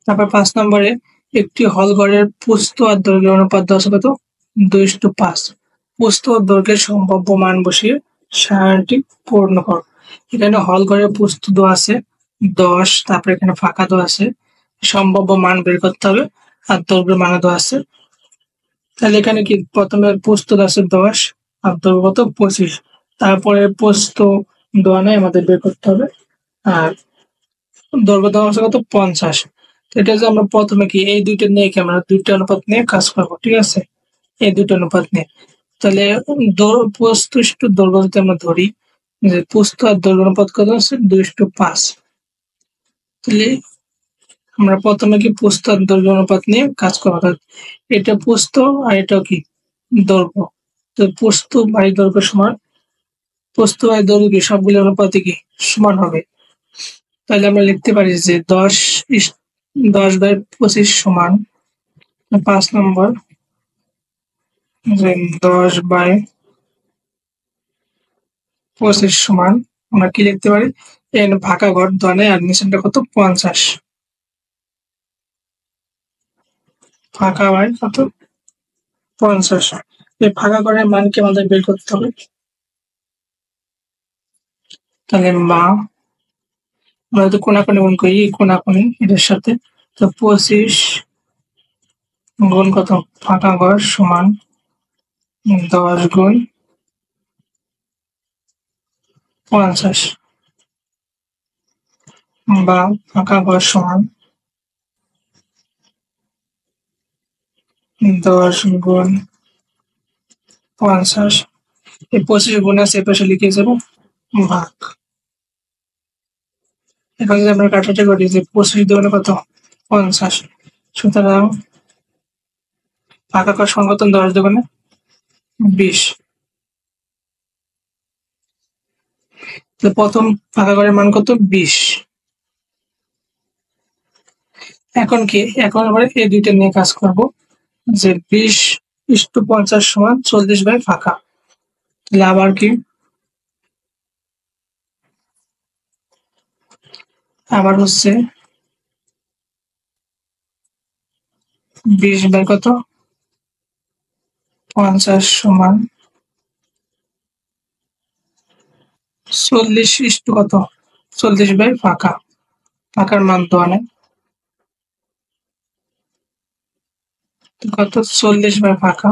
তারপর 5 নম্বরে একটি হল ঘরের প্রস্থ আর দৈর্ঘ্যের অনুপাত দেওয়া আছে কত 2:5। প্রস্থ ও দৈর্ঘ্যের সম্ভাব্য মান বসিয়ে সারণীটি পূর্ণ করো। এখানে হল ঘরের প্রস্থ দেওয়া আছে 10, তারপরে এখানে ফাঁকা দেওয়া আছে, সম্ভাব্য মান বের করতে হবে আর দৈর্ঘ্যের মান দেওয়া আছে। তাহলে এখানে কি প্রথমে প্রস্থ দেওয়া আছে 10 আর দৈর্ঘ্য কত 25, তারপরে প্রস্থ দেওয়া নেই, আমাদের বের করতে হবে। আর দৈর্ঘ্য দেওয়া আছে কত 50। এটা যে আমরা প্রথমে কি এই দুইটা নিয়ে কি আমরা দুইটা অনুপাত নিয়ে কাজ করবো, ঠিক আছে, এই দুটো অনুপাত নিয়ে। তাহলে প্রস্থ ইস্টু দৈর্ঘ্য যদি আমরা ধরি যে প্রস্থ আর দৈর্ঘ্য অনুপাত কত আছে 2:5। তাহলে আমরা প্রথমে কি প্রস্থ আর দৈর্ঘ্য অনুপাত নিয়ে কাজ করবো, অর্থাৎ এটা প্রস্থ আর এটাও কি দৈর্ঘ্য। তো প্রস্থ বাই দৈর্ঘ্য সমান, প্রস্থ বাই দৈর্ঘ্য কি সবগুলো অনুপাতে কি সমান হবে। তাহলে আমরা লিখতে পারি যে 10/25 সমান 5 নম্বর যে 10/25 সমান আমরা কি লিখতে পারি, এন ফাঁকা ঘর দনে অ্যাডমিশনটা কত 50, ফাঁকা বাই কত 50। এই ফাঁকা ঘরের মানকে আমাদের বের করতে হবে। তাহলে আমরা যদি কোনাকুনি গুণ করি কোনাকুনি এটার সাথে, তো 25 গুণ কত ফাঁকা ঘর সমান 10 গুণ 50, বা ফাঁকা ঘর সমান 10 গুণ 50। এই 25 গুণ আছে এপাশে লিখে যাবো ভাগ। এখন যদি আমরা কাটাকাটি করি যে 25 দুগুণে কত 50, সুতরাং ফাঁকা ঘর সমান কত 10 দুগুণে 20। তো প্রথম ফাঁকা ঘরের মান কত 20। এখন কি এখন আমরা এই দুইটা নিয়ে কাজ করব যে 20:50 সমান 40 বাই ফাঁকা। তাহলে আবার কি আবার হচ্ছে 20 বাই কত 50 সমান 40 কত 40 বাই ফাঁকা, ফাঁকার মান তো অনেক কত 40 বাই ফাঁকা।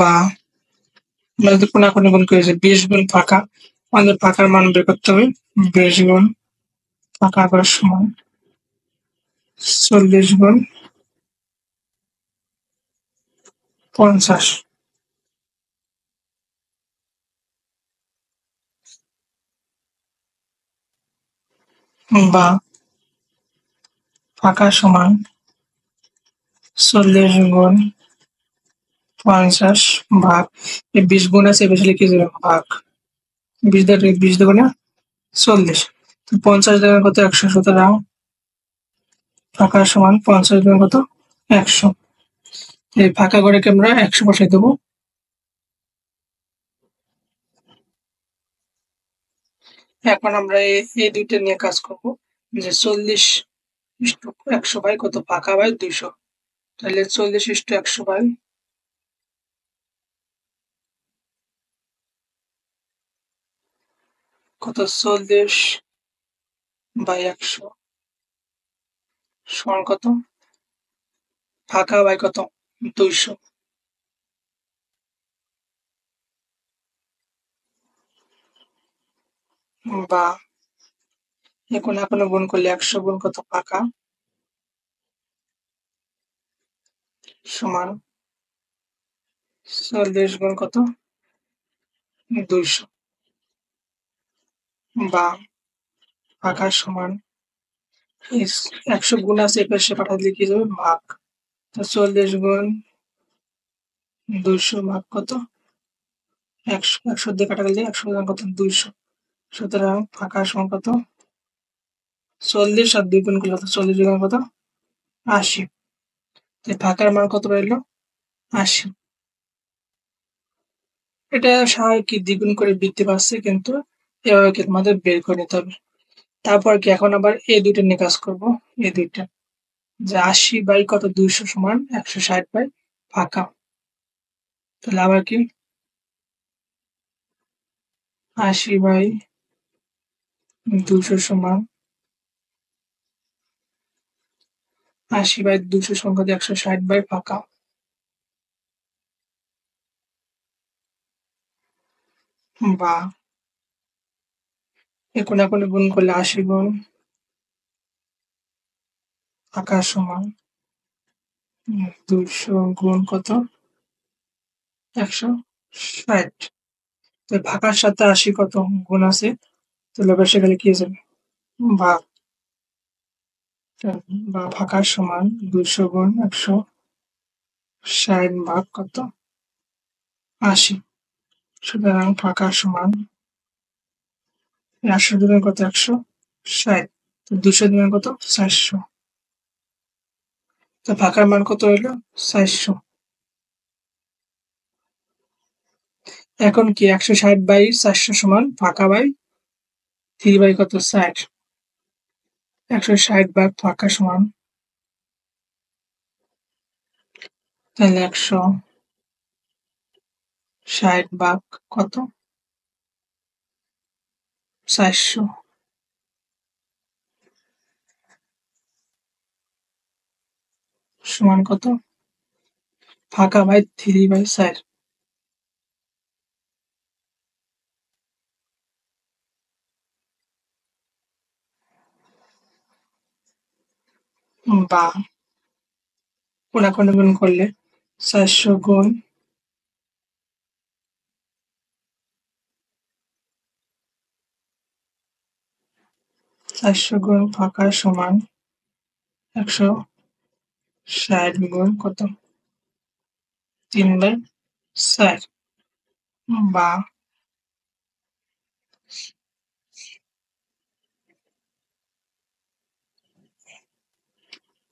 বা আমরা যদি কোনাকুনি গুণ করি যে 20 গুণ ফাঁকা, আমাদের ফাঁকার মান বের করতে হবে। 20 গুণ ফাঁকা করার সমান 40 গুণ 50, বা ফাঁকা সমান 40 গুণ 50 ভাগ এই 20 গুণ আছে বেশি লিখে যাবে ভাগ 20 দুগুণে 40, তো 50 দ্বারা কত 100, সুতরাং ফাঁকা সমান 50 দ্বারা কত 100। এই ফাঁকা ঘরেকে আমরা 100 বসাই দেবো। এখন আমরা এই দুইটা নিয়ে কাজ করব যে 40:100 বাই কত ফাঁকা বাই 200। তাহলে 40:100 বাই কত 40/100 সমান কত ফাঁকা বাই কত 200। বা এখন গুণ করলে 100 গুণ কত ফাঁকা সমান 40 গুণ কত 200, বা ফাঁকা সমান 100 গুণ আছে এপাশে পাঠাতে লিখে যাবে ভাগ, তো 40 গুণ 200 ভাগ কত একশো দিয়ে কাটা গেলে ১০০ কত ২০০। সুতরাং ফাঁকা সমান কত ৪০ আর ২ গুণ করলে কত ৪০ গুণ কত ৮০। ফাঁকার মান কত রইলো ৮০। এটা স্বাভাবিক দ্বিগুণ করে বৃদ্ধি পাচ্ছে, কিন্তু এভাবে কি তোমাদের বের করে নিতে হবে। তারপর কি এখন আবার এই দুইটা নিয়ে কাজ করবো। এই দুইটা যে ৮০ বাই কত ২০০ সমান ১৬০ বাই ফাঁকা। তাহলে আবার কি ৮০ বাই ২০০ সমান ৮০ বাই ২০০ সমান কত ১৬০ বাই ফাঁকা। বা এ কোনাকুনি গুণ করলে ৮০ গুণ ফাঁকা সমান ২০০ গুণ কত ১৬০। তো ফাঁকার সাথে ৮০ কত গুণ আছে, তাহলে বসে গেলে কি হয়ে যাবে ভাগ। বা ফাঁকার সমান ২০০ গুণ ১৬০ ভাগ কত ৮০। সুতরাং ফাঁকার সমান ৮০০ দুগুণ কত ১৬০, তো ২০০ দুগুণ কত ৪০০। তো ফাঁকার মান কত হইলো ৪০০। এখন কি ১৬০ বাই ৪০০ সমান ফাঁকা বাই 3 বাই কত ৬০। ১৬০ ভাগ ফাঁকা সমান, তাহলে ১৬০ ভাগ কত ৪০০ সমান কত ফাঁকা বাই 3 বাই ৪। বা কোনাকুনি গুণ করলে ৪০০ গুণ ৪০০ গুণ ফাঁকা সমান ১৬০ গুণ কত 3 বাই ৪। বা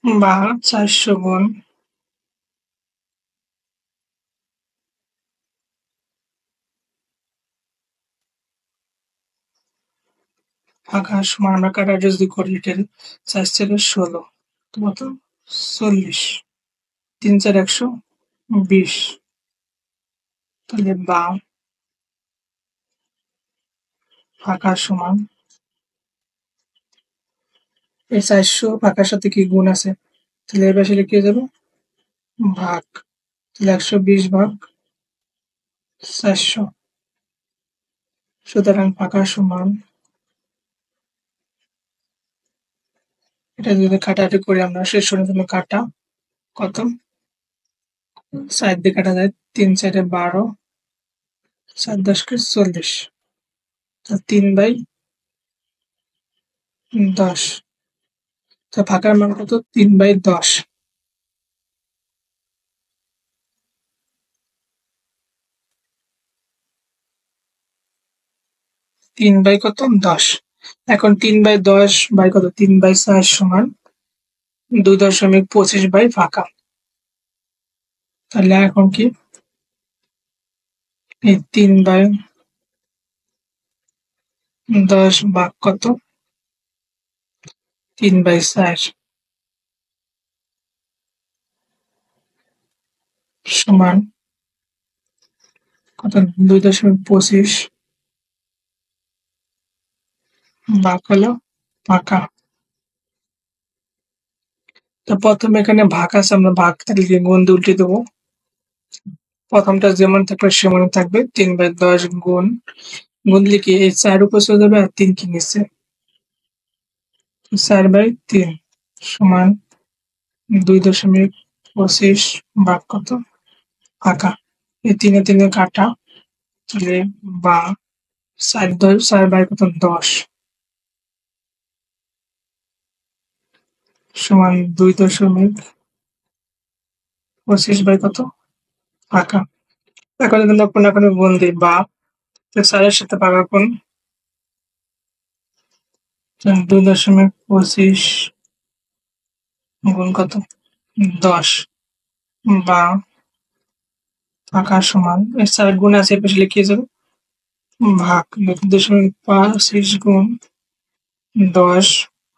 বা ৪০০ গুণ ফাঁকা সমান আমরা কাটাকাটি যদি করি, এটার ৪ থেকে ১৬ তো কত ৪০। ৩ ৪ ১২০। তাহলে বা ফাঁকা সমান এই ৪০০ ফাঁকার সাথে কি গুণ আছে, তাহলে এর পাশে লিখে যাবে ভাগ। তাহলে ১২০ ভাগ ৪০০। সুতরাং ফাঁকা সমান, এটা যদি কাটাকাটি করি আমরা শেষ পর্যন্ত কাটা কত ৪ দিয়ে কাটা যায় ৩ ৪ ১২, ৪ ১০ ৪০। ৩ বাই ১০। তো ফাঁকার মান কত ৩ বাই ১০। ৩ বাই কত ১০। এখন ৩ বাই ১০ বাই কত ৩ বাই ৪ সমান ২.২৫ বাই ফাঁকা। তাহলে এখন কি এই ৩ বাই ১০ ভাগ কত ৩ বাই ৪ সমান কত ২.২৫ ভাগ হলো ফাঁকা। তো প্রথমে এখানে ভাগ আছে, আমরা ভাগ থাকলে গুণ দিয়ে উল্টে দেবো। প্রথমটা যেমন থাকবে সেমনই থাকবে ৩ বাই ১০ গুণ গুণ লিখে এই ৪ উপর চলে যাবে আর ৩ কি নিচে ৪ বাই ৩ সমান ২.২৫ ভাগ কত ফাঁকা। এই ৩ এ ৩ এ কাটা, তাহলে বা ৪ বাই কত ১০ সমান ২.২৫ বাই কত ফাঁকা। এখন যদি আমরা কোনাকুনি গুণ দিই বা 4-এর সাথে ভাগ করুন। 2.25 গুণ কত? 10 বা ভাগ সমান 4 গুণ আছে পাশে লিখে যাবে ভাগ 2.25 গুণ 10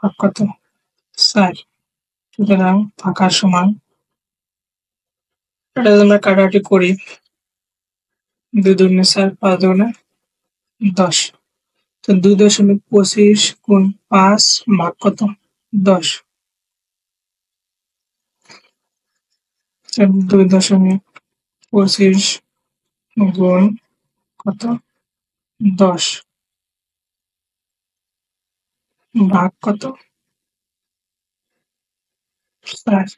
ভাগ কত? 4। সুতরাং ভাগ সমান এটা যদি আমরা কাটাকাটি করি 2 দুগুণে 4 5 দুগুণে 10 তো 2.25 গুণ 5 ভাগ কত? 10 2.25 গুণ কত? 10 ভাগ কত? 4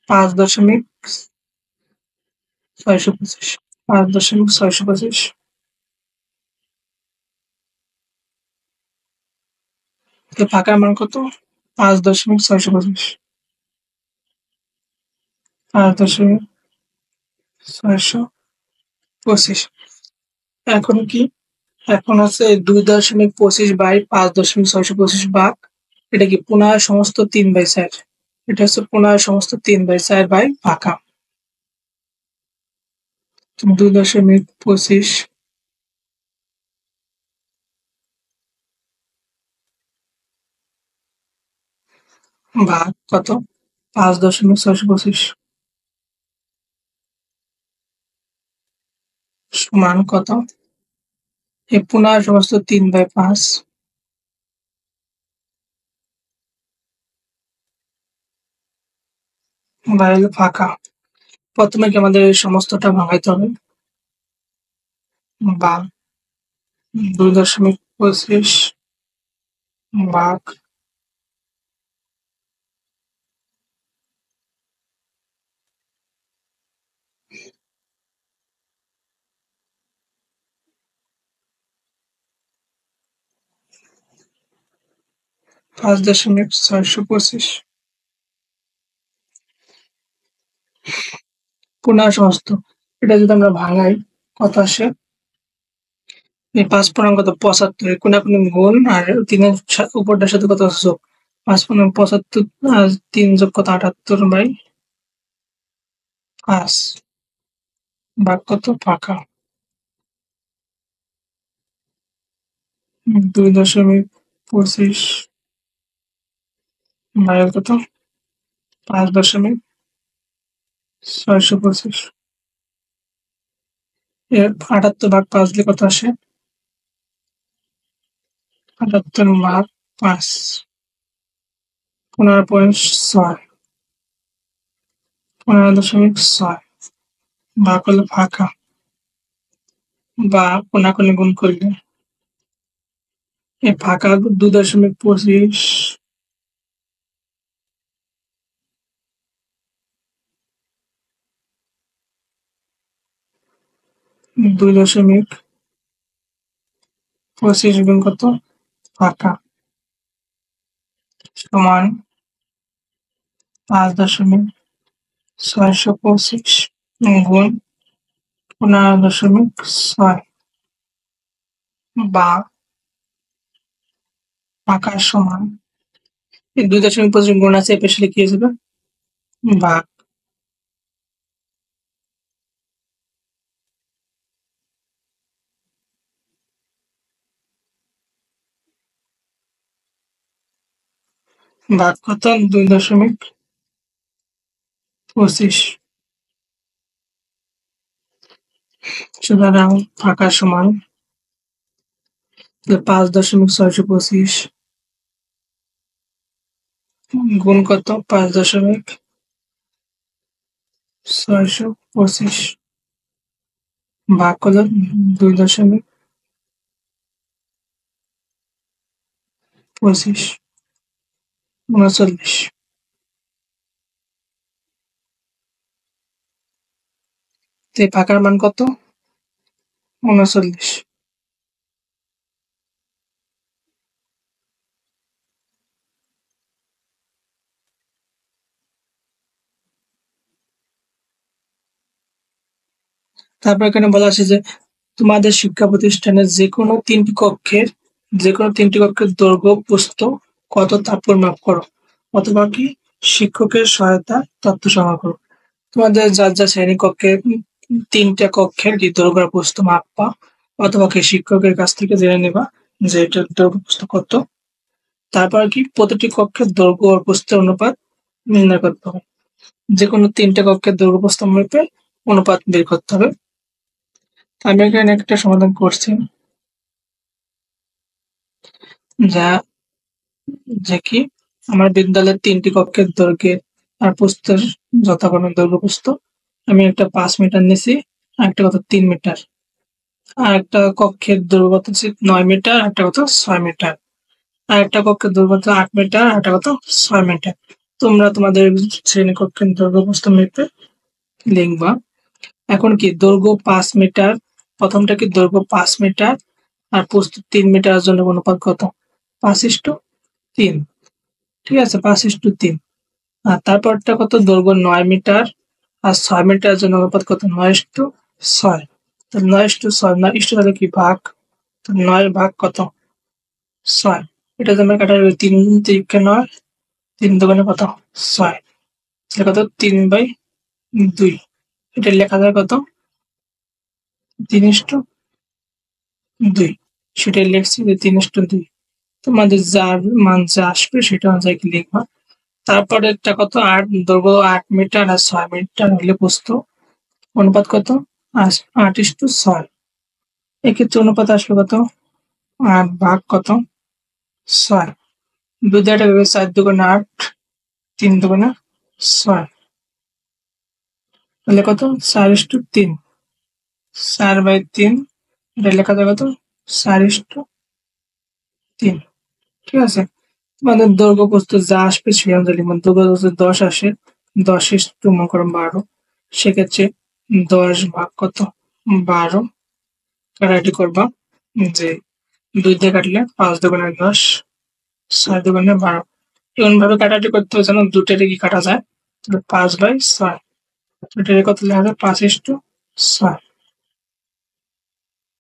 5.625 5.625 তো ফাঁকার মান কত? 5.625 5.625 এখন কি? এখন হচ্ছে 2.25 বাই 5.625 ভাগ এটা কি 15 সমস্ত 3/4 এটা হচ্ছে 15 সমস্ত 3/4 বাই ফাঁকা 2.25 ভাগ কত? 5.625 সমান কত? এই 15 সমস্ত 3/5 বাই হলো ফাঁকা। প্রথমে কি আমাদের এই সমস্তটা ভাঙাইতে হবে বা 2.25 ভাগ 5.625 15 সমস্ত এটা যদি আমরা ভাঙাই কত আসে? এই 5 পূর্ণাঙ্গ কত? 75 কোনাকুনি গুণ আর 3 এর উপরটার সাথে কত যোগ 5 পূর্ণাঙ্গ 75 আর 3 যোগ কত 78 বাই 5 ভাগ কত? ফাঁকা 2.25 বাই কত? 5.625 এর 78 ভাগ 5 দিলে কত আসে? 78 ভাগ 5 15.6 15.6 ভাগ হলো ফাঁকা বা কোনাকুনি গুণ করলে এই ফাঁকা 2.25 2.25 গুণ কত? ফাঁকা সমান 5.625 গুণ 15.6 বা ফাঁকা সমান এই 2.25 গুণ আছে এ পাশে লিখে যাবে ভাগ ভাগ কত? 2.25 সুতরাং ফাঁকা সমান 5.625 গুণ কত? 5.625 ভাগ কত? 2.25 39 তো ফাঁকার মান কত? 39 তারপর এখানে বলা আছে যে তোমাদের শিক্ষা প্রতিষ্ঠানের যে কোনো তিনটি কক্ষের দৈর্ঘ্য প্রস্থ কত তা পরিমাপ করো, অথবা কি শিক্ষকের সহায়তা তথ্য সংগ্রহ করো। তোমাদের যার শ্রেণীকক্ষে তিনটা কক্ষের কি দৈর্ঘ্য প্রস্থ মাপবা, অথবা কি শিক্ষকের কাছ থেকে জেনে নেবা যে এটার দৈর্ঘ্য প্রস্থ কত। তারপর কি প্রতিটি কক্ষের দৈর্ঘ্য ও প্রস্থের অনুপাত নির্ণয় করতে হবে। যেকোনো তিনটা কক্ষের দৈর্ঘ্য প্রস্থ মেপে অনুপাত বের করতে হবে। আমি এখানে একটা সমাধান করছি, যা যে কি আমার বিদ্যালয়ের তিনটি কক্ষের দৈর্ঘ্যের আর প্রস্থের যথাক্রমে দৈর্ঘ্য প্রস্থ। আমি একটা 5 মিটার নিছি, আর একটা কত 3 মিটার, আর একটা কক্ষের দৈর্ঘ্য কত 9 মিটার, আর একটা কত 6 মিটার, আর একটা কক্ষের দৈর্ঘ্য কত 8 মিটার, আর একটা কত 6 মিটার। তোমরা তোমাদের শ্রেণীকক্ষের দৈর্ঘ্য প্রস্থ মেপে লিখবা। এখন কি দৈর্ঘ্য 5 মিটার, প্রথমটা কি দৈর্ঘ্য 5 মিটার আর প্রস্থ 3 মিটারের জন্য অনুপাত কত? 5:3। ঠিক আছে, 5:3। আর তারপরটা কত দৈর্ঘ্য 9 মিটার আর 6 মিটারের জন্য অনুপাত কত? 9:6। তো 9:6, 9 তাহলে কি ভাগ, তো 9 ভাগ কত? 6। এটা তোমরা কাটাবে 3 3 9, 3 দুগুণে কত? 6। তাহলে কত? 3/2। এটা লেখা যায় কত? 3:2। সেটাই লিখছি যে 3:2। তোমাদের যার মান যা আসবে সেটা অনুযায়ী লিখবা। তারপরে একটা কত 8 দৈর্ঘ্য 8 মিটার আর 6 মিটার হলে প্রস্থ অনুপাত কত? 8:6। এক্ষেত্রে অনুপাত আসবে কত? 8 ভাগ কত? 6। 2 দিয়ে 4 দুগুণে 8, 3 দুগুণে 6। তাহলে কত? 4:3। 4/3। এটা লেখা যায় কত? 4:3। ঠিক আছে, তোমাদের দৈর্ঘ্য প্রস্থ যা আসবে সেই অনুযায়ী লিখবেন। দৈর্ঘ্য যদি 10 আসে, 10 মনে করো 12, সেক্ষেত্রে 10 ভাগ কত? 12 কাটাকাটি করবা, যে 2 দিয়ে কাটলে 5 দুগুণে 10, 6 দুগুণে 12। এমন ভাবে কাটাকাটি করতে হবে যেন দুটারে কি কাটা যায়, 5/6। এটারে কত লেখা যায়? 5:6।